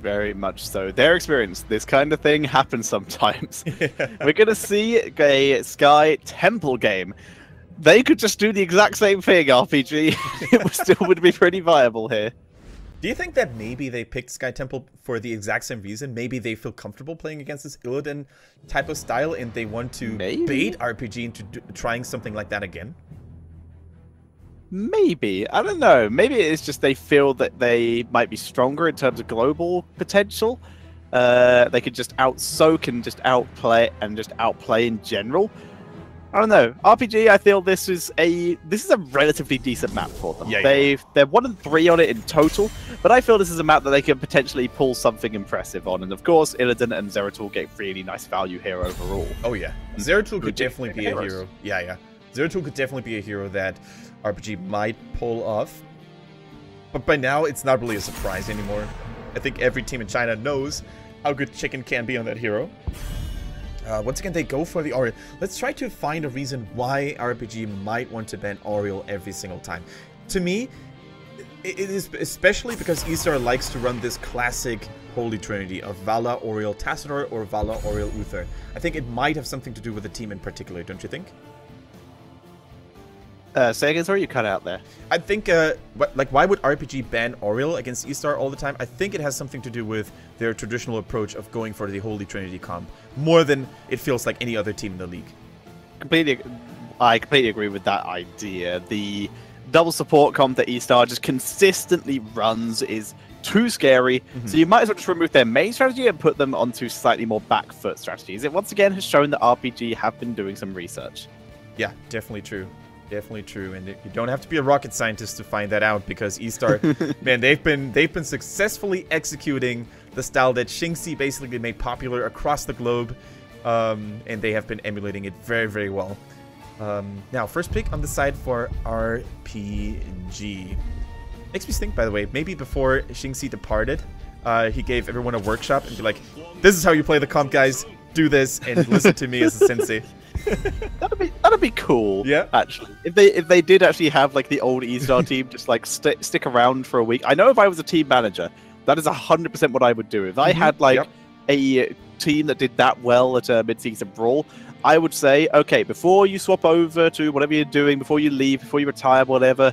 Very much so. Their experience, this kind of thing happens sometimes. Yeah. We're going to see a Sky Temple game. They could just do the exact same thing, RPG. It still would be pretty viable here. Do you think that maybe they picked Sky Temple for the exact same reason? Maybe they feel comfortable playing against this Illidan type of style and they want to bait RPG into trying something like that again? Maybe. I don't know. Maybe it's just they feel that they might be stronger in terms of global potential. They could just out-soak and just outplay and just outplay in general. I don't know. RPG, I feel this is a relatively decent map for them. Yeah, They're 1-3 on it in total, but I feel this is a map that they can potentially pull something impressive on. And of course, Illidan and Zeratul get really nice value here overall. Oh yeah, Zeratul could definitely be a hero. Yeah. Zeratul could definitely be a hero that RPG might pull off. But by now, it's not really a surprise anymore. I think every team in China knows how good Chicken can be on that hero. Once again, they go for the Oriole. Let's try to find a reason why RPG might want to ban Oriole every single time. To me, it is especially because ESTAR likes to run this classic Holy Trinity of Vala, Oriole, Tassadar, or Vala, Oriole, Uther. I think it might have something to do with the team in particular, don't you think? Say again, sorry, you cut out there. I think, why would RPG ban Oriole against ESTAR all the time? I think it has something to do with their traditional approach of going for the Holy Trinity comp, more than it feels like any other team in the league. I completely agree with that idea. The double support comp that ESTAR just consistently runs is too scary, so you might as well just remove their main strategy and put them onto slightly more back foot strategies. It once again has shown that RPG have been doing some research. Yeah, definitely true. Definitely true, and you don't have to be a rocket scientist to find that out, because ESTAR, man, they've been successfully executing the style that HGC basically made popular across the globe, and they have been emulating it very, very well. Now, first pick on the side for RPG. Makes me think, by the way, maybe before HGC departed, he gave everyone a workshop and be like, "This is how you play the comp, guys. Do this and listen to me as a sensei." That'd be cool. Yeah, actually, if they did actually have like the old ESTAR team just like stick around for a week. I know if I was a team manager, that is 100% what I would do. If I had like a team that did that well at a mid-season brawl, I would say, okay, before you swap over to whatever you're doing, before you leave, before you retire, whatever,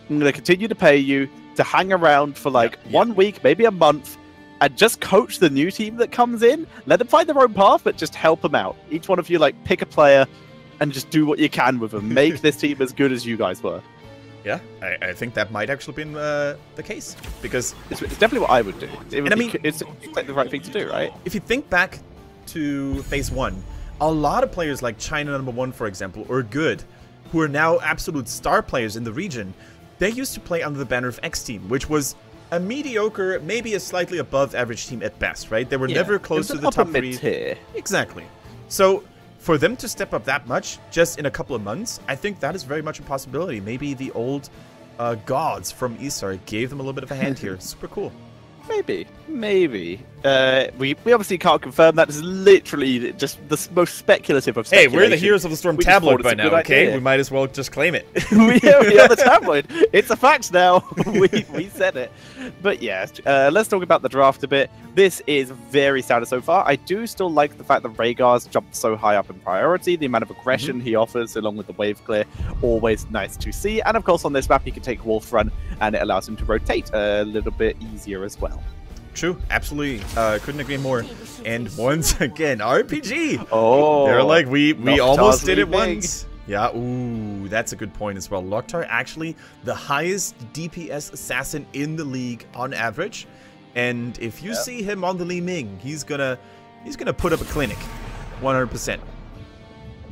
I'm going to continue to pay you to hang around for like 1 week, maybe a month, and just coach the new team that comes in. Let them find their own path, but just help them out. Each one of you, like, pick a player and just do what you can with them. Make this team as good as you guys were. Yeah, I think that might actually been the case, because it's definitely what I would do. It's like the right thing to do, right? If you think back to Phase 1, a lot of players like China #1, for example, or Good, who are now absolute star players in the region, they used to play under the banner of X Team, which was a mediocre, maybe a slightly above average team at best, right? They were never close to the top 3. Tier. Exactly. So for them to step up that much just in a couple of months, I think that is very much a possibility. Maybe the old gods from ESTAR gave them a little bit of a hand here. Super cool. Maybe. We obviously can't confirm that. This is literally just the most speculative of speculation. Hey, we're the Heroes of the Storm tabloid by now, okay? We might as well just claim it. we are the tabloid. It's a fact now. we said it. But yeah, let's talk about the draft a bit. This is very standard so far. I do still like the fact that Rhaegar's jumped so high up in priority. The amount of aggression he offers along with the wave clear, always nice to see. And of course on this map he can take Wolf Run and it allows him to rotate a little bit easier as well. True, absolutely. Couldn't agree more. And once again, RPG. Oh, they're like, we almost did it once. Yeah, ooh, that's a good point as well. Loktar actually the highest DPS assassin in the league on average. And if you see him on the Li Ming, he's gonna put up a clinic, 100%.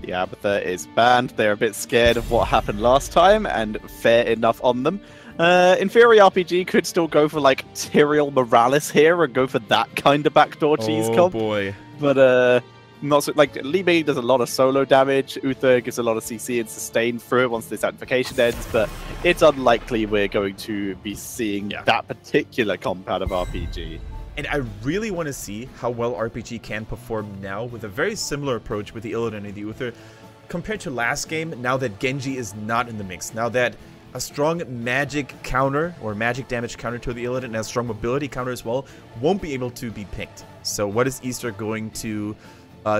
The Abathur is banned. They're a bit scared of what happened last time, and fair enough on them. In theory, RPG could still go for like Tyrael Morales here and go for that kind of backdoor cheese comp. Oh boy! But not so, like Li Ming does a lot of solo damage. Uther gives a lot of CC and sustain through it once this amplification ends. But it's unlikely we're going to be seeing that particular comp out of RPG. And I really want to see how well RPG can perform now with a very similar approach with the Illidan and the Uther compared to last game. Now that Genji is not in the mix, now that a strong magic counter or magic damage counter to the Illidan and a strong mobility counter as well won't be able to be picked. So what is ESTAR going to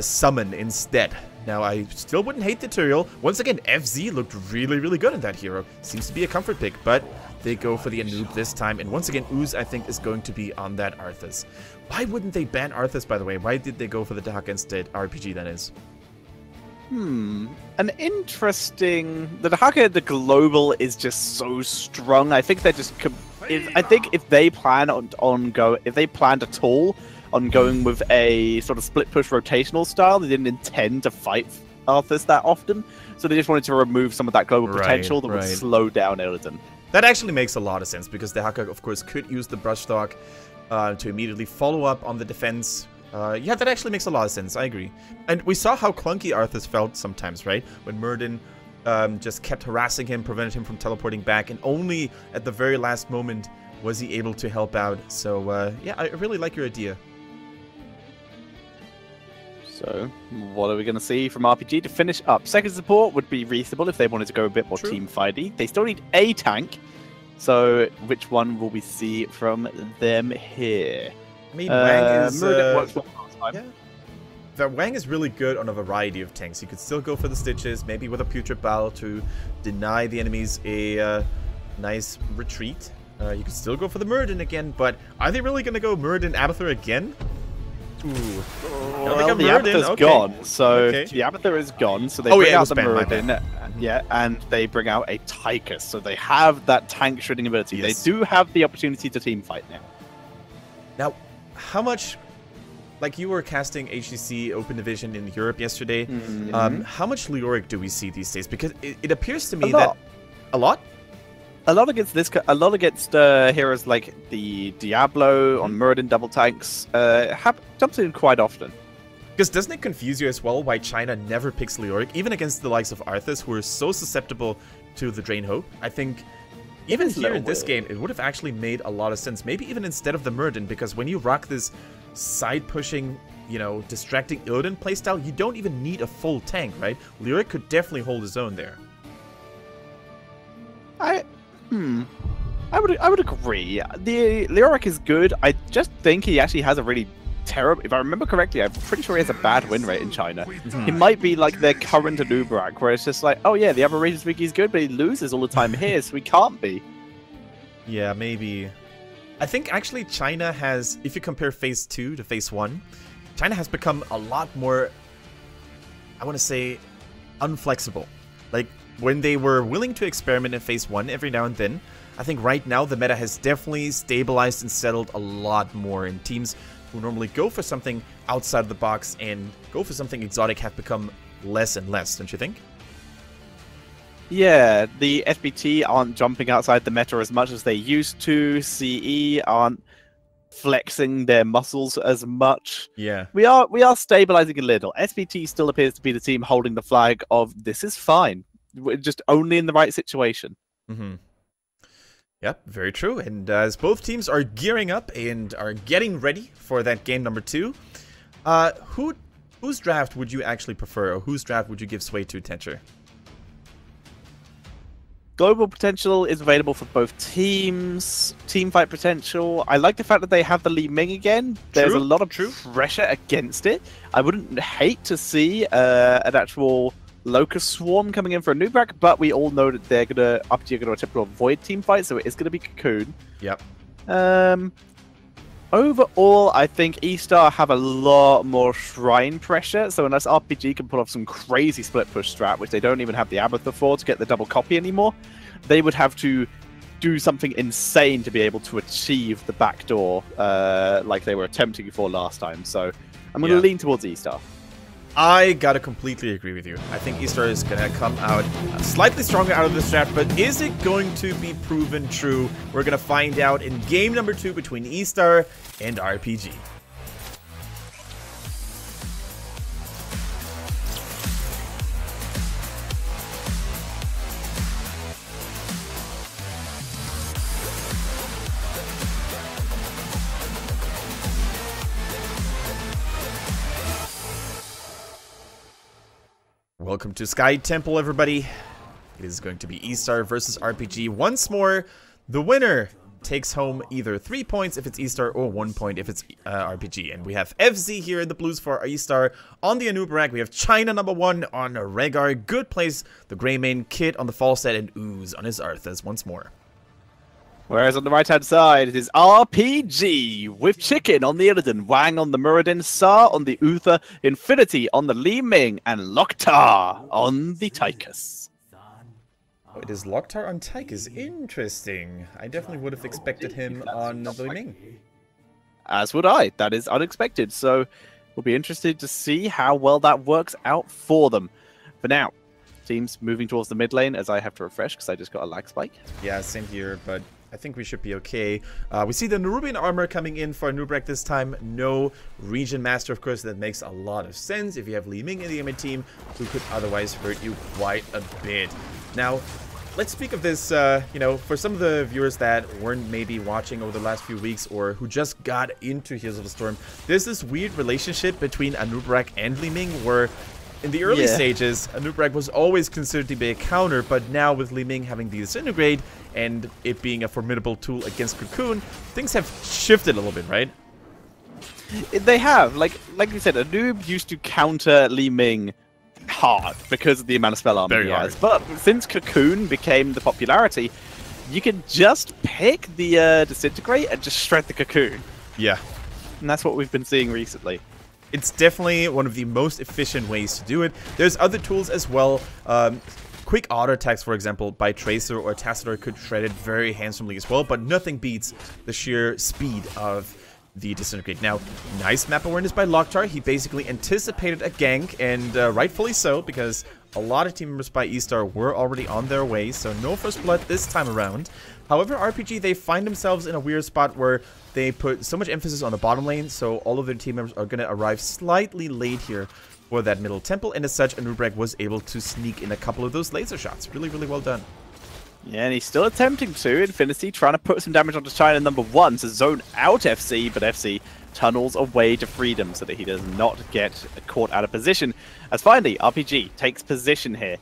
summon instead? Now, I still wouldn't hate the Tyrael. Once again, FZ looked really, really good in that hero. Seems to be a comfort pick, but they go for the Anub this time. And once again, Ooze, I think, is going to be on that Arthas. Why wouldn't they ban Arthas, by the way? Why did they go for the Dahaka instead? RPG, that is. An interesting... The Dahaka, the global, is just so strong. I think they're just... I think if they plan if they planned at all on going with a sort of split push rotational style, they didn't intend to fight Arthas that often, so they just wanted to remove some of that global potential that would slow down Illidan. That actually makes a lot of sense, because the Dahaka, of course, could use the brush stock to immediately follow up on the defense. Yeah, that actually makes a lot of sense, I agree. And we saw how clunky Arthas felt sometimes, right? When Murden just kept harassing him, prevented him from teleporting back, and only at the very last moment was he able to help out. So, yeah, I really like your idea. So, what are we going to see from RPG to finish up? Second support would be reasonable if they wanted to go a bit more team fighty. They still need a tank. So, which one will we see from them here? I mean, Wang is... Wang is really good on a variety of tanks. You could still go for the Stitches, maybe with a Putrid Bowel to deny the enemies a nice retreat. You could still go for the Muradin again, but are they really going to go Muradin Abathur again? Ooh. Well, the Abathur's gone, so the Abathur is gone, so they bring out the Muradin, and they bring out a Tychus, so they have that tank shredding ability. Yes. They do have the opportunity to team fight now. Now, how much, like you were casting HGC Open Division in Europe yesterday, how much Leoric do we see these days? Because it appears to me that... A lot? A lot against heroes like the Diablo on Muradin double tanks jumps in quite often. Because doesn't it confuse you as well why China never picks Leoric, even against the likes of Arthas, who are so susceptible to the Drain Hope? I think even here in this game, it would have actually made a lot of sense. Maybe even instead of the Muradin, because when you rock this side-pushing, you know, distracting Illidan playstyle, you don't even need a full tank, right? Leoric could definitely hold his own there. I would agree. The Leoric is good. I just think he actually has a really terrible... If I remember correctly, I'm pretty sure he has a bad win rate in China. He might be like their current Anubrak, where it's just like, oh yeah, the other regions week he's good, but he loses all the time here, so he can't be. Yeah, maybe. I think actually China has, if you compare Phase 2 to Phase 1, China has become a lot more, I want to say, unflexible. Like, when they were willing to experiment in Phase 1 every now and then, I think right now the meta has definitely stabilized and settled a lot more, and teams who normally go for something outside of the box and go for something exotic have become less and less, don't you think? Yeah, the SBT aren't jumping outside the meta as much as they used to. CE aren't flexing their muscles as much. Yeah. We are stabilizing a little. SBT still appears to be the team holding the flag of this is fine. We're just only in the right situation. Yep, very true. And as both teams are gearing up and are getting ready for that game number 2, whose draft would you actually prefer, or whose draft would you give sway to, Tencher? Global potential is available for both teams. Team fight potential. I like the fact that they have the Li Ming again. There's a lot of pressure against it. I wouldn't hate to see an actual Locust Swarm coming in for a Nubrak, but we all know that they're gonna attempt to avoid team fight, so it is gonna be Cocoon. Yep. Overall, I think ESTAR have a lot more shrine pressure, so unless RPG can pull off some crazy split push strat, which they don't even have the Abathur for to get the double copy anymore, they would have to do something insane to be able to achieve the backdoor like they were attempting for last time. So I'm going to lean towards ESTAR. I gotta completely agree with you. I think ESTAR is gonna come out slightly stronger out of this draft, but is it going to be proven true? We're gonna find out in game number 2 between ESTAR and RPG. Welcome to Sky Temple, everybody. It is going to be ESTAR versus RPG. Once more, the winner takes home either 3 points if it's ESTAR or 1 point if it's RPG. And we have FZ here in the blues for ESTAR. On the Anubrak, we have China #1 on Rhaegar. Good plays the Greymane, Kit on the Falstad, and Ooze on his Arthas once more. Whereas on the right-hand side, it is RPG with Chicken on the Illidan, Wang on the Muradin, Sa on the Uther, Infinity on the Li Ming, and Loktar on the Tychus. Oh, it is Loktar on Tychus. Interesting. I definitely would have expected him on the Li Ming. As would I. That is unexpected. So we'll be interested to see how well that works out for them. For now, teams moving towards the mid lane, as I have to refresh because I just got a lag spike. Yeah, same here, but I think we should be okay. We see the Nerubian armor coming in for Anubrak this time. No region master, of course. That makes a lot of sense if you have Li Ming in the enemy team, who could otherwise hurt you quite a bit. Now, let's speak of this, you know, for some of the viewers that weren't maybe watching over the last few weeks or who just got into Heroes of the Storm. There's this weird relationship between Anubrak and Li Ming where in the early stages, Anubrak was always considered to be a counter, but now with Li Ming having the Disintegrate and it being a formidable tool against Cocoon, things have shifted a little bit, right? They have. Like you said, Anub used to counter Li Ming hard because of the amount of spell armor he has. But since Cocoon became the popularity, you can just pick the Disintegrate and just shred the Cocoon. Yeah. And that's what we've been seeing recently. It's definitely one of the most efficient ways to do it. There's other tools as well. Quick auto attacks, for example, by Tracer or Tassador could shred it very handsomely as well, but nothing beats the sheer speed of the Disintegrate. Now, nice map awareness by Loktar. He basically anticipated a gank, and rightfully so, because a lot of team members by ESTAR were already on their way, so no first blood this time around. However, RPG, they find themselves in a weird spot where they put so much emphasis on the bottom lane, so all of their team members are going to arrive slightly late here for that middle temple, and as such, Anubrak was able to sneak in a couple of those laser shots. Really, really well done. Yeah, and he's still attempting to. Infinity trying to put some damage onto China #1 to zone out FC, but FC tunnels away to freedom so that he does not get caught out of position. As finally, RPG takes position here.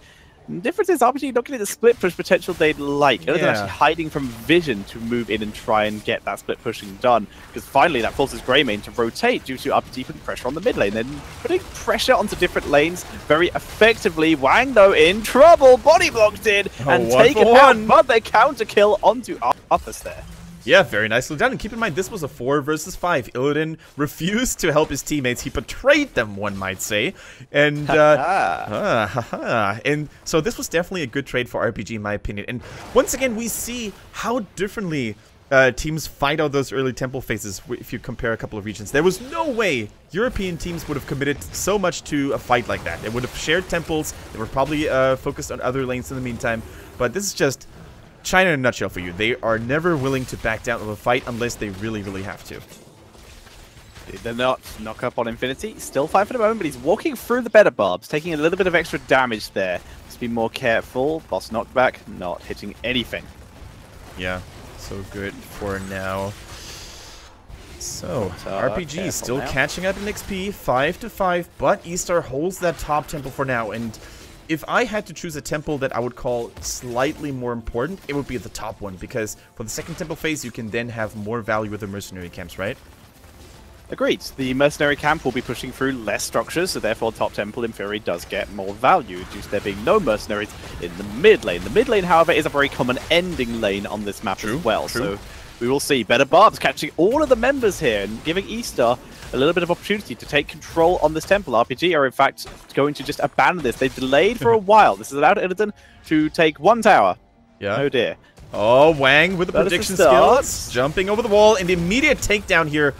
The difference is RPG not getting the split push potential they'd like. They're actually hiding from vision to move in and try and get that split pushing done. Because finally that forces Greymane to rotate due to RPG putting pressure on the mid lane. Then putting pressure onto different lanes very effectively. Wang though in trouble, body blocked in and taken out, but they counter kill onto Arthas there. Yeah, very nicely done. And keep in mind, this was a 4 versus 5. Illidan refused to help his teammates. He betrayed them, one might say. And and so this was definitely a good trade for RPG, in my opinion. And once again, we see how differently teams fight out those early temple phases if you compare a couple of regions. There was no way European teams would have committed so much to a fight like that. They would have shared temples. They were probably focused on other lanes in the meantime. But this is just China in a nutshell for you. They are never willing to back down of a fight unless they really, really have to. They're not knock up on Infinity. Still 5 for the moment, but he's walking through the better barbs, taking a little bit of extra damage there. Just be more careful. Boss knockback, not hitting anything. Yeah, so good for now. So, RPG still catching up in XP, 5-5, but ESTAR holds that top temple for now. And if I had to choose a temple that I would call slightly more important, it would be the top one, because for the second temple phase, you can then have more value with the mercenary camps, right? Agreed. The mercenary camp will be pushing through less structures, so therefore top temple in theory does get more value, due to there being no mercenaries in the mid lane. The mid lane, however, is a very common ending lane on this map as well, so we will see better barbs catching all of the members here and giving ESTAR a little bit of opportunity to take control on this temple. RPG are in fact going to just abandon this. They delayed for a while. This has allowed Illidan to take 1 tower. Yeah. Oh dear. Oh, Wang with the prediction skills. Jumping over the wall and the immediate takedown here.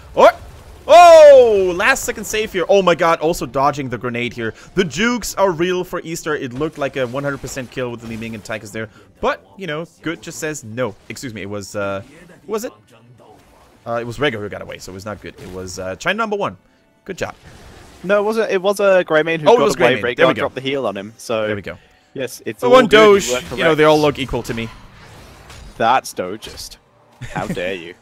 Oh, last second save here. Oh my god, also dodging the grenade here. The jukes are real for ESTAR. It looked like a 100% kill with the Li Ming and Tychus there. But, you know, good just says no. Excuse me, it was, who was it? It was Rhaegar who got away, so it was not good. It was China #1. Good job. No, it wasn't. It was a Greymane who got away. Rhaegar dropped the heal on him. So there we go. Yes, it's all one Doge. You know, they all look equal to me. That's Dogist. How dare you?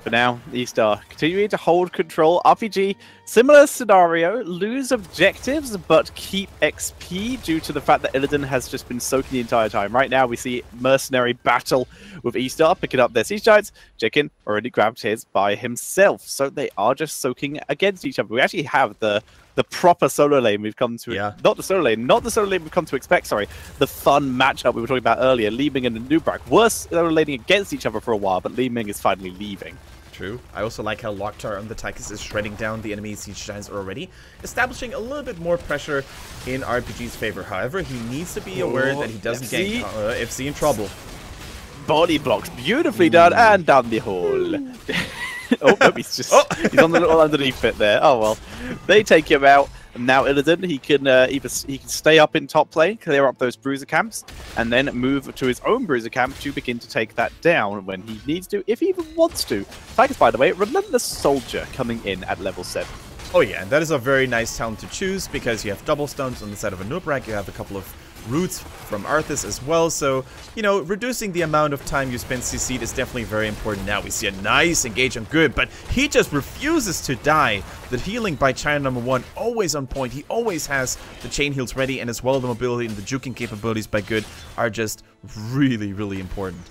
For now, ESTAR continuing to hold control. RPG, similar scenario, lose objectives, but keep XP due to the fact that Illidan has just been soaking the entire time. Right now, we see mercenary battle with ESTAR picking up their Siege Giants. Chicken already grabbed his by himself, so they are just soaking against each other. We actually have the proper solo lane we've come to, not the solo lane we've come to expect, sorry. The fun matchup we were talking about earlier, Li Ming and Nubrak were solo laning against each other for a while, but Li Ming is finally leaving. True. I also like how Loktar on the Tychus is shredding down the enemy Siege Giants already, establishing a little bit more pressure in RPG's favor. However, he needs to be aware that he doesn't get FC in trouble. Body blocks beautifully done and down the hole. Oh, no, he's on the little underneath bit there. Oh well, they take him out. And now Illidan, he can stay up in top lane, clear up those bruiser camps, and then move to his own bruiser camp to begin to take that down when he needs to, if he even wants to. Tychus, by the way, Relentless Soldier coming in at level 7. Oh yeah, and that is a very nice talent to choose because you have double stones on the side of a Nubrak, you have a couple of roots from Arthas as well, so, you know, reducing the amount of time you spend CC'd is definitely very important. Now we see a nice engage on Good, but he just refuses to die. The healing by China #1, always on point. He always has the chain heals ready, and as well the mobility and the juking capabilities by Good are just really, really important.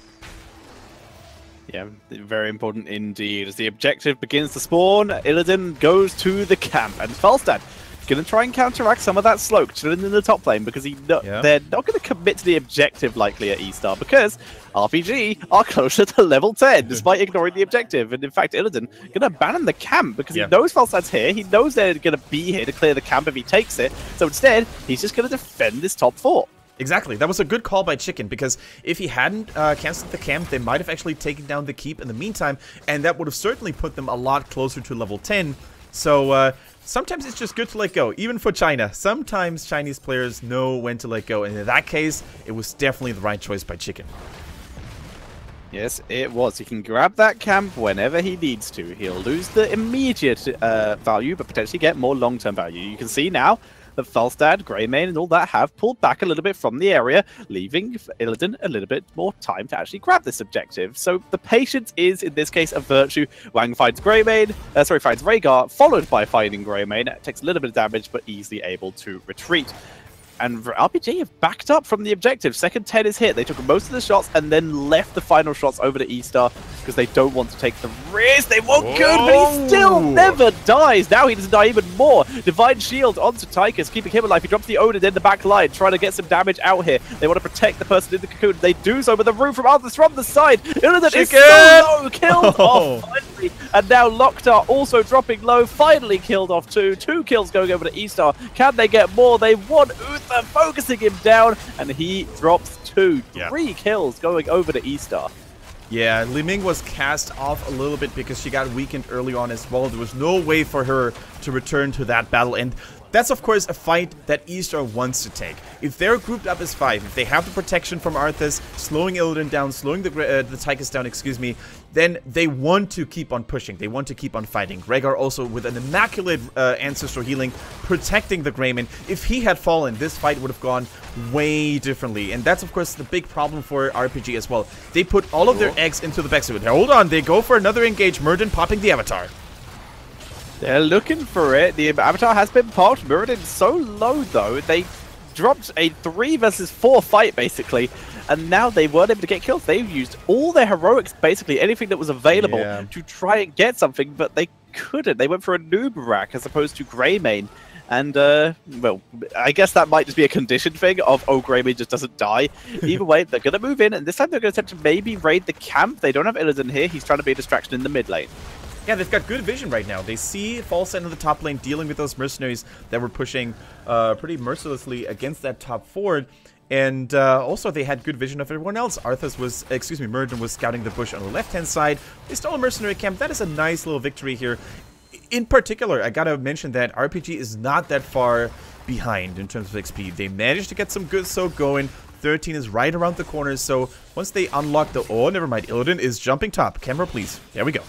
Yeah, very important indeed. As the objective begins to spawn, Illidan goes to the camp, and Falstad going to try and counteract some of that slope, chilling in the top lane, because they're not going to commit to the objective likely at ESTAR, because RPG are closer to level 10, despite ignoring the objective. And in fact, Illidan going to abandon the camp, because he knows Falstad's here, he knows they're going to be here to clear the camp if he takes it, so instead, he's just going to defend this top 4. Exactly. That was a good call by Chicken, because if he hadn't cancelled the camp, they might have actually taken down the keep in the meantime, and that would have certainly put them a lot closer to level 10. So, sometimes it's just good to let go, even for China. Sometimes Chinese players know when to let go, and in that case, it was definitely the right choice by Chicken. Yes, it was. He can grab that camp whenever he needs to. He'll lose the immediate value, but potentially get more long-term value. You can see now that Falstad, Greymane, and all that have pulled back a little bit from the area, leaving Illidan a little bit more time to actually grab this objective. So the patience is, in this case, a virtue. Wang finds Greymane, finds Rhaegar, followed by finding Greymane. Takes a little bit of damage, but easily able to retreat. And RPG have backed up from the objective. Second 10 is hit. They took most of the shots and then left the final shots over to ESTAR because they don't want to take the risk. They want Good, but he still never dies. Now he doesn't die even more. Divine Shield onto Tychus, keeping him alive. He drops the Odin in the back line, trying to get some damage out here. They want to protect the person in the cocoon. They do so with the roof from others from the side. Illidan is so low, killed off finally. And now Loktar also dropping low, finally killed off 2. 2 kills going over to ESTAR. Can they get more? They want Uther focusing him down, and he drops 2. 3 kills going over to ESTAR. Yeah, Li Ming was cast off a little bit because she got weakened early on as well. There was no way for her to return to that battle, and that's of course a fight that ESTAR wants to take. If they're grouped up as 5, if they have the protection from Arthas, slowing Illidan down, slowing the Tychus down, excuse me, then they want to keep on pushing. They want to keep on fighting. Rhaegar also with an immaculate ancestral healing, protecting the Greymane. If he had fallen, this fight would have gone way differently. And that's of course the big problem for RPG as well. They put all of their eggs into the backseat. Hold on, they go for another engage. Murden popping the Avatar. They're looking for it. The Avatar has been popped. Muradin's so low, though. They dropped a 3 versus 4 fight, basically. And now they weren't able to get kills. They've used all their heroics, basically, anything that was available to try and get something, but they couldn't. They went for a Nubrak as opposed to Greymane. And, well, I guess that might just be a condition thing of, oh, Greymane just doesn't die. Either way, they're going to move in, and this time they're going to attempt to maybe raid the camp. They don't have Illidan here. He's trying to be a distraction in the mid lane. Yeah, they've got good vision right now. They see Falstad in the top lane dealing with those mercenaries that were pushing pretty mercilessly against that top forward. And also they had good vision of everyone else. Muradin was scouting the bush on the left-hand side. They stole a mercenary camp. That is a nice little victory here. In particular, I gotta mention that RPG is not that far behind in terms of XP. They managed to get some good soak going. 13 is right around the corner, so once they unlock the... Oh, never mind. Illidan is jumping top. Camera, please. There we go.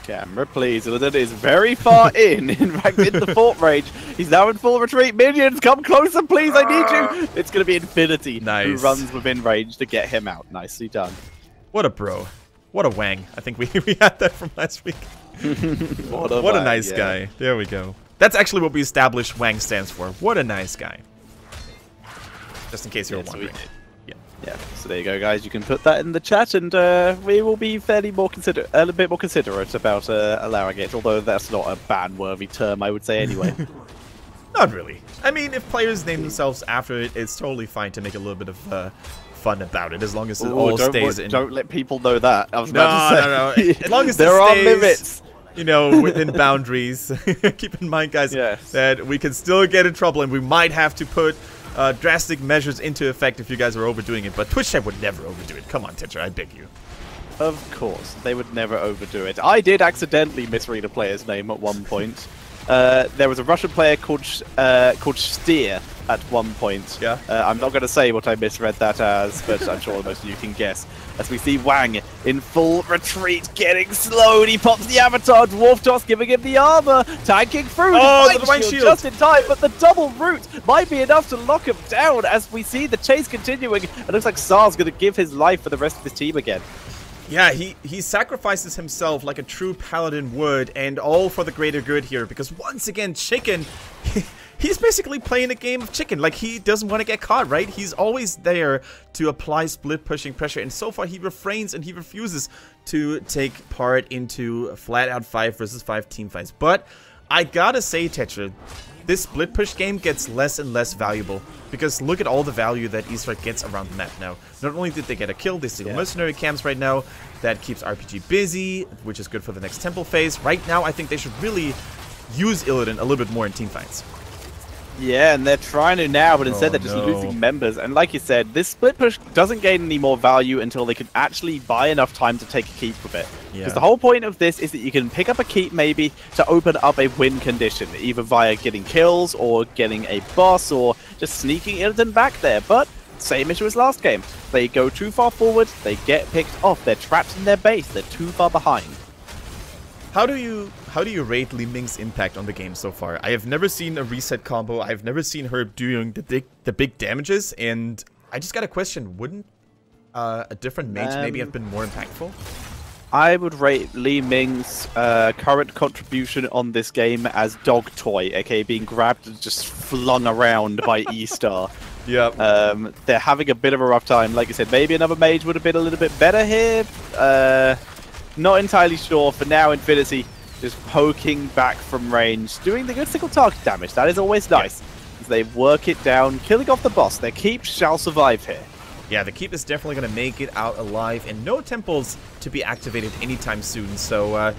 Camera, please. Illidan is very far in fact, in the fort range. He's now in full retreat. Minions, come closer, please. I need you. It's going to be Infinity who runs within range to get him out. Nicely done. What a bro. What a Wang. I think we had that from last week. What a nice guy. There we go. That's actually what we established Wang stands for. What a nice guy. Just in case you were wondering. Yeah, so there you go, guys. You can put that in the chat, and we will be a bit more considerate about allowing it. Although that's not a ban-worthy term, I would say anyway. Not really. I mean, if players name themselves after it, it's totally fine to make a little bit of fun about it, as long as it all stays in. Don't let people know that. I was about to say. No. As long as there are limits. You know, within boundaries. Keep in mind, guys, that we can still get in trouble, and we might have to put drastic measures into effect if you guys are overdoing it, but Twitch would never overdo it. Come on, Tetra, I beg you. Of course, they would never overdo it. I did accidentally misread a player's name at one point. There was a Russian player called Steer at one point. Yeah. I'm not going to say what I misread that as, but I'm sure most of you can guess. As we see Wang in full retreat, getting slowed. He pops the avatar, Dwarf Toss giving him the armor, tanking through the Wang shield just in time, but the double root might be enough to lock him down as we see the chase continuing. It looks like Sar's going to give his life for the rest of his team again. Yeah, he sacrifices himself like a true paladin would, and all for the greater good here, because once again, Chicken, he's basically playing a game of chicken. Like, he doesn't want to get caught, right? He's always there to apply split pushing pressure, and so far he refrains and he refuses to take part into flat-out 5 versus 5 team fights. But I gotta say, Tetra, this split push game gets less and less valuable, because look at all the value that ESTAR gets around the map now. Not only did they get a kill, they steal mercenary camps right now. That keeps RPG busy, which is good for the next temple phase. Right now, I think they should really use Illidan a little bit more in team fights. Yeah, and they're trying to now, but instead they're just losing members. And like you said, this split push doesn't gain any more value until they can actually buy enough time to take a keep with it. Because the whole point of this is that you can pick up a keep maybe to open up a win condition, either via getting kills or getting a boss or just sneaking Illidan back there. But same issue as last game. They go too far forward, they get picked off, they're trapped in their base, they're too far behind. How do you rate Li Ming's impact on the game so far? I have never seen a reset combo. I've never seen her doing the big damages, and I just got a question: wouldn't a different mage maybe have been more impactful? I would rate Li Ming's current contribution on this game as dog toy, aka being grabbed and just flung around by ESTAR. Yep. They're having a bit of a rough time. Like I said, maybe another mage would have been a little bit better here. Not entirely sure. For now, Infinity just poking back from range, doing the good single target damage. That is always nice. As they work it down, killing off the boss. Their keep shall survive here. Yeah, the keep is definitely going to make it out alive, and no temples to be activated anytime soon. So,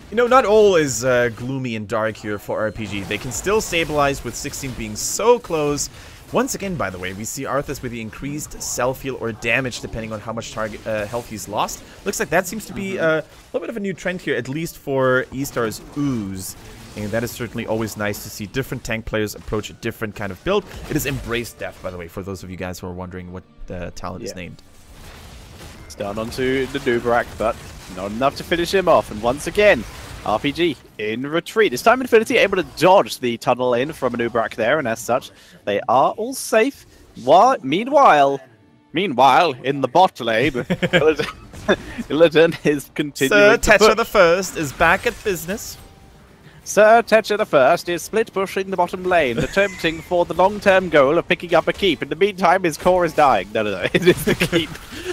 you know, not all is gloomy and dark here for RPG. They can still stabilize with 16 being so close. Once again, by the way, we see Arthas with the increased self-heal or damage depending on how much target health he's lost. Looks like that seems to be a little bit of a new trend here, at least for ESTAR's Ooze. And that is certainly always nice to see different tank players approach a different kind of build. It is Embrace Death, by the way, for those of you guys who are wondering what the talent is named. It's down onto the Nubarak, but not enough to finish him off. And once again, RPG in retreat. This time Infinity able to dodge the tunnel in from a Nubarak there, and as such, they are all safe. Meanwhile, in the bot lane, Illidan is continuing Sir Tetra the First is back at business. Sir Tetra the First is split pushing the bottom lane, attempting for the long-term goal of picking up a keep. In the meantime, his core is dying. No. It is the keep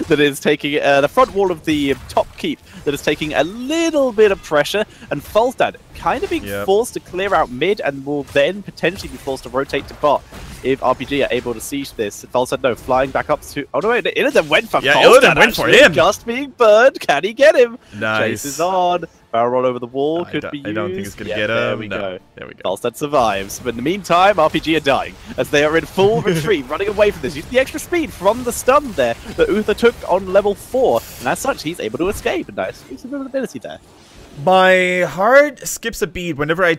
that is taking the front wall of the top keep that is taking a little bit of pressure, and Falstad kind of being forced to clear out mid and will then potentially be forced to rotate to bot if RPG are able to siege this. Falstad, no, flying back up to... Oh, no, wait, Illidan went for Falstad. Illidan went for him. Just being burned. Can he get him? Nice. Chase is on. Barrel roll over the wall could be used. I don't think it's going to get him. There we go. There we go. Falstad survives. But in the meantime, RPG are dying as they are in full retreat, running away from this. Use the extra speed from the stun there that Uther took on level 4. And as such, he's able to escape. And nice use of ability there. My heart skips a beat whenever I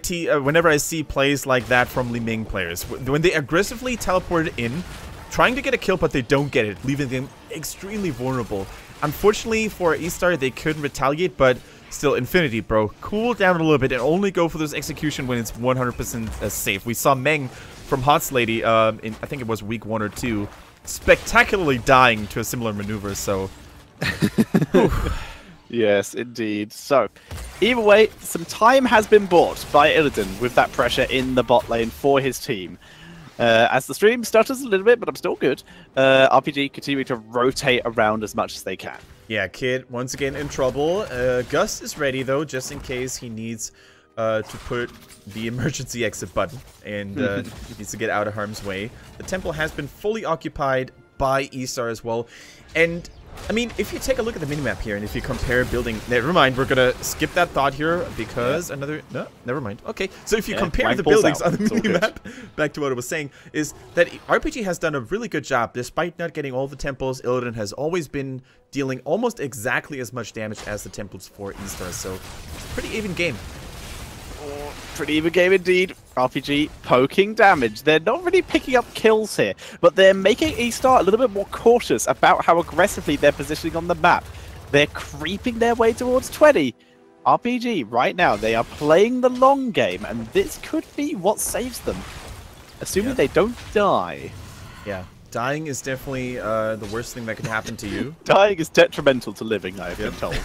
see plays like that from Li Ming players. When they aggressively teleport in, trying to get a kill, but they don't get it, leaving them extremely vulnerable. Unfortunately for ESTAR, they couldn't retaliate, but still, Infinity, bro, cool down a little bit and only go for this execution when it's 100% safe. We saw Meng from Hot Lady in, I think it was week 1 or 2, spectacularly dying to a similar maneuver, so... Yes, indeed. So, either way, some time has been bought by Illidan with that pressure in the bot lane for his team. As the stream stutters a little bit, but I'm still good. RPG continue to rotate around as much as they can. Yeah, Kid, once again in trouble. Gus is ready, though, just in case he needs to put the emergency exit button and he needs to get out of harm's way. The temple has been fully occupied by ESTAR as well. And I mean, if you take a look at the minimap here, and if you compare building... Never mind, we're gonna skip that thought here, because another... No, never mind. Okay, so if you compare the buildings on the minimap, back to what I was saying, is that RPG has done a really good job. Despite not getting all the temples, Illidan has always been dealing almost exactly as much damage as the temples for ESTAR, so it's a pretty even game. Pretty even game indeed. RPG poking damage. They're not really picking up kills here, but they're making ESTAR a little bit more cautious about how aggressively they're positioning on the map. They're creeping their way towards 20. RPG, right now, they are playing the long game, and this could be what saves them. Assuming they don't die. Yeah, dying is definitely the worst thing that could happen to you. Dying is detrimental to living, I have been told.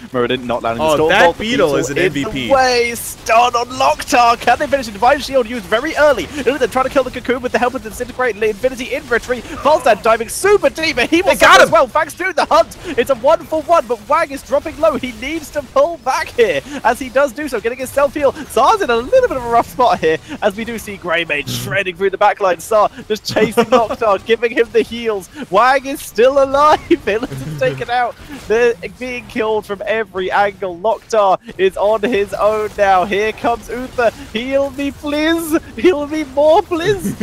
Muradin not landing the storm. That beetle is an MVP. Way stun on Locktar. Can they finish it? Divine Shield used very early. They're trying to kill the Cocoon with the help of the Disintegrate Infinity Inventory. Falstad diving super deep, but he will got him as well. Thanks to the hunt. It's a 1-for-1, but Wang is dropping low. He needs to pull back here as he does do so, getting his self-heal. Sar's in a little bit of a rough spot here as we do see Greymane shredding through the backline. Sar just chasing Locktar, giving him the heals. Wang is still alive. Illidan's taken out. They're being killed from every angle. Locktar is on his own now. Here comes Uther. Heal me, please. Heal me more, please.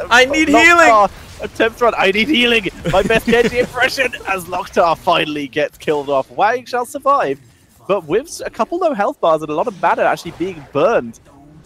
I need healing. Attempts run. I need healing. My best Genji impression as Locktar finally gets killed off. Wang shall survive, but with a couple low health bars and a lot of mana actually being burned,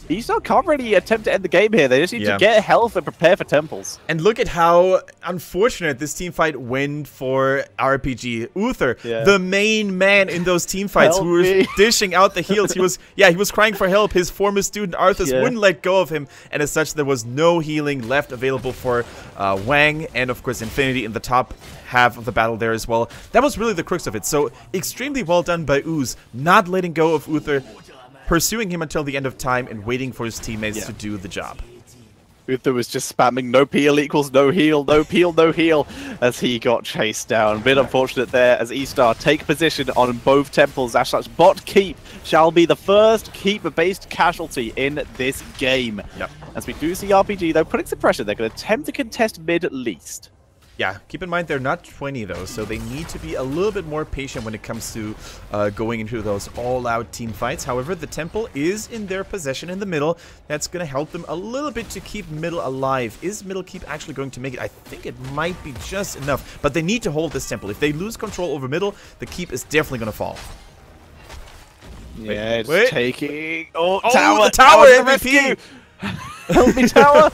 ESTAR can't really attempt to end the game here. They just need to get health and prepare for temples. And look at how unfortunate this team fight went for RPG. Uther, the main man in those team fights, who was dishing out the heals. He was crying for help. His former student Arthas wouldn't let go of him, and as such, there was no healing left available for Wang, and of course Infinity in the top half of the battle there as well. That was really the crux of it. So extremely well done by Ooze, not letting go of Uther, pursuing him until the end of time and waiting for his teammates to do the job. Uther was just spamming no peel equals no heal, no peel, no heal as he got chased down. A bit unfortunate there as ESTAR take position on both temples. As such, bot keep shall be the first keep-based casualty in this game. As we do see RPG though putting some pressure, they're going to attempt to contest mid at least. Yeah, keep in mind they're not 20 though, so they need to be a little bit more patient when it comes to going into those all-out team fights. However, the temple is in their possession in the middle. That's going to help them a little bit to keep middle alive. Is middle keep actually going to make it? I think it might be just enough, but they need to hold this temple. If they lose control over middle, the keep is definitely going to fall. Yeah, it's taking... Oh, the tower MVP! Help me, tower!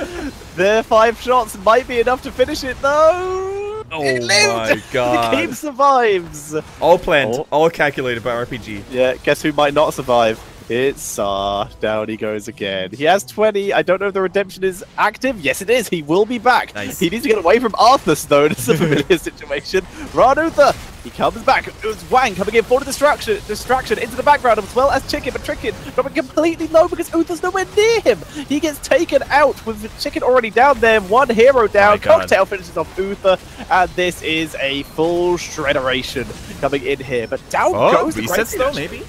Their 5 shots might be enough to finish it, though! Oh my god. The keep survives! All planned, all calculated by RPG. Yeah, guess who might not survive? It's Sar. Down he goes again. He has 20. I don't know if the redemption is active. Yes, it is. He will be back. Nice. He needs to get away from Arthas, though. It's a familiar situation. Run Uther. He comes back. It was Wang coming in for the distraction into the background, as well as Chicken, but Chicken dropping completely low because Uther's nowhere near him. He gets taken out with Chicken already down there. One hero down. Cocktail finishes off Uther, and this is a full shredderation coming in here. But down goes the resets though, maybe?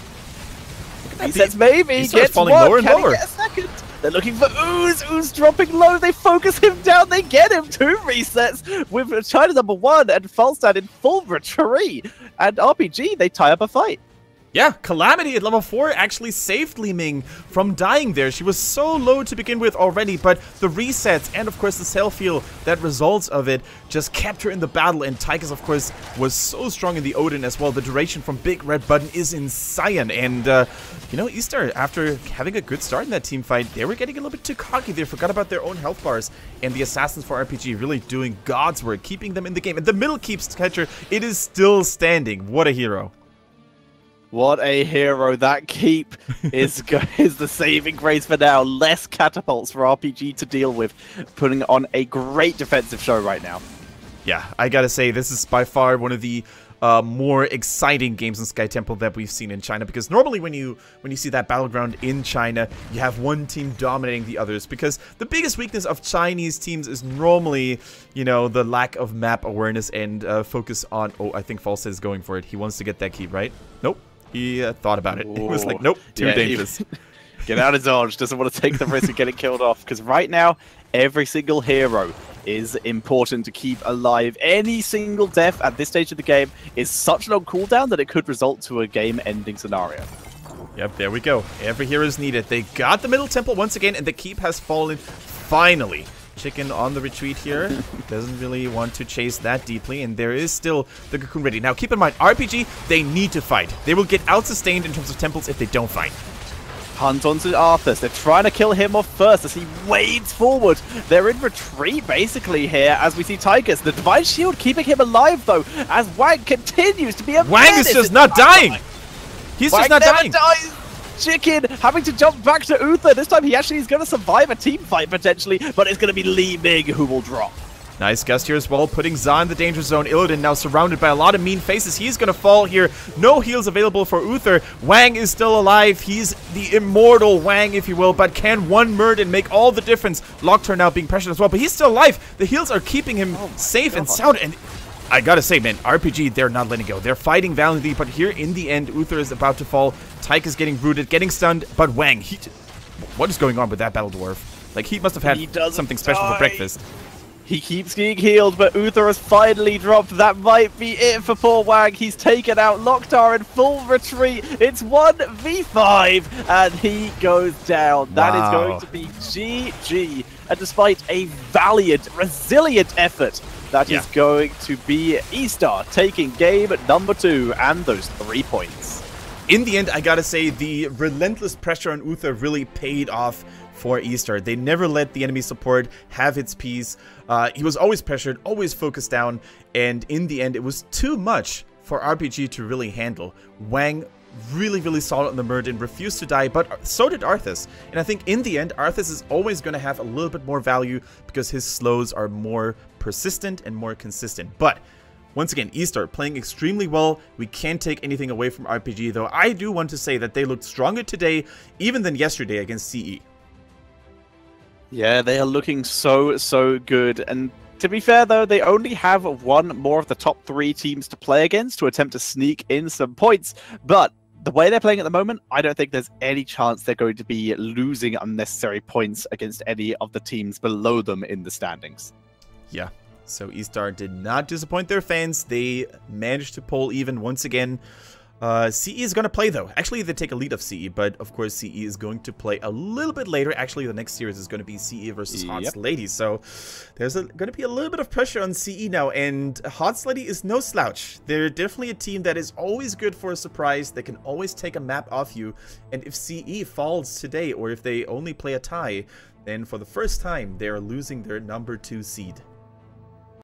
Resets maybe. Gets falling lower and lower. Get a second? They're looking for Ooze. Ooze dropping low. They focus him down. They get him. 2 resets with China #1 and Falstad in full retreat. And RPG, they tie up a fight. Yeah, Calamity at level 4 actually saved Li Ming from dying there. She was so low to begin with already, but the resets and, of course, the self-heal that results of it just kept her in the battle. And Tychus, of course, was so strong in the Odin as well. The duration from Big Red Button is insane. And, you know, ESTAR, after having a good start in that team fight, they were getting a little bit too cocky. They forgot about their own health bars. And the Assassins for RPG really doing God's work, keeping them in the game. And the middle keeps catcher, it is still standing. What a hero. What a hero. That keep is the saving grace for now. Less catapults for RPG to deal with, putting on a great defensive show right now. Yeah, I gotta say, this is by far one of the more exciting games in Sky Temple that we've seen in China. Because normally when you see that battleground in China, you have one team dominating the others. Because the biggest weakness of Chinese teams is normally, you know, the lack of map awareness and focus on... Oh, I think False is going for it. He wants to get that key, right? Nope. He thought about it. He was like, nope, too dangerous. Get out of dodge. Doesn't want to take the risk of getting killed off. Because right now, every single hero is important to keep alive. Any single death at this stage of the game is such a long cooldown that it could result to a game-ending scenario. Yep, there we go. Every hero is needed. They got the middle temple once again, and the keep has fallen finally. Chicken on the retreat here. Doesn't really want to chase that deeply, and there is still the Cocoon ready. Now, keep in mind, RPG, they need to fight. They will get out-sustained in terms of temples if they don't fight. Hunt onto Arthas. They're trying to kill him off first as he wades forward. They're in retreat, basically, here, as we see Tychus. The Divine Shield keeping him alive, though, as Wang continues to be a Wang is just not dying! He's just not dying! Chicken having to jump back to Uther. This time he actually is going to survive a team fight potentially, but it's going to be Li Ming who will drop. Nice gust here as well, putting Za in the danger zone. Illidan now surrounded by a lot of mean faces. He's going to fall here. No heals available for Uther. Wang is still alive. He's the immortal Wang, if you will, but can one Murden make all the difference? Lockturn now being pressured as well, but he's still alive. The heals are keeping him safe and sound, and I gotta say, man, RPG, they're not letting go. They're fighting valiantly, but here in the end, Uther is about to fall. Tyke is getting rooted, getting stunned, but Wang, what is going on with that Battle Dwarf? Like, he must have had something special for breakfast. He keeps getting healed, but Uther has finally dropped. That might be it for poor Wang. He's taken out Locktar in full retreat. It's 1v5, and he goes down. Wow. That is going to be GG. And despite a valiant, resilient effort, that is going to be ESTAR taking game number 2 and those 3 points. In the end, I gotta say, the relentless pressure on Uther really paid off for ESTAR. They never let the enemy support have its piece. He was always pressured, always focused down, and in the end, it was too much for RPG to really handle. Wang really solid on the Murden, refused to die, but so did Arthas. And I think in the end, Arthas is always going to have a little bit more value because his slows are more persistent and more consistent. But once again, ESTAR playing extremely well. We can't take anything away from RPG, though I do want to say that they looked stronger today even than yesterday against CE. Yeah, they are looking so good. And to be fair, though, they only have one more of the top 3 teams to play against to attempt to sneak in some points. But the way they're playing at the moment, I don't think there's any chance they're going to be losing unnecessary points against any of the teams below them in the standings. Yeah, so ESTAR did not disappoint their fans. They managed to pull even once again. CE is going to play, though. Actually, they take a lead of CE, but of course, CE is going to play a little bit later. Actually, the next series is going to be CE versus Hot Lady, so there's going to be a little bit of pressure on CE now, and Hot Lady is no slouch. They're definitely a team that is always good for a surprise. They can always take a map off you, and if CE falls today, or if they only play a tie, then for the first time, they are losing their number 2 seed.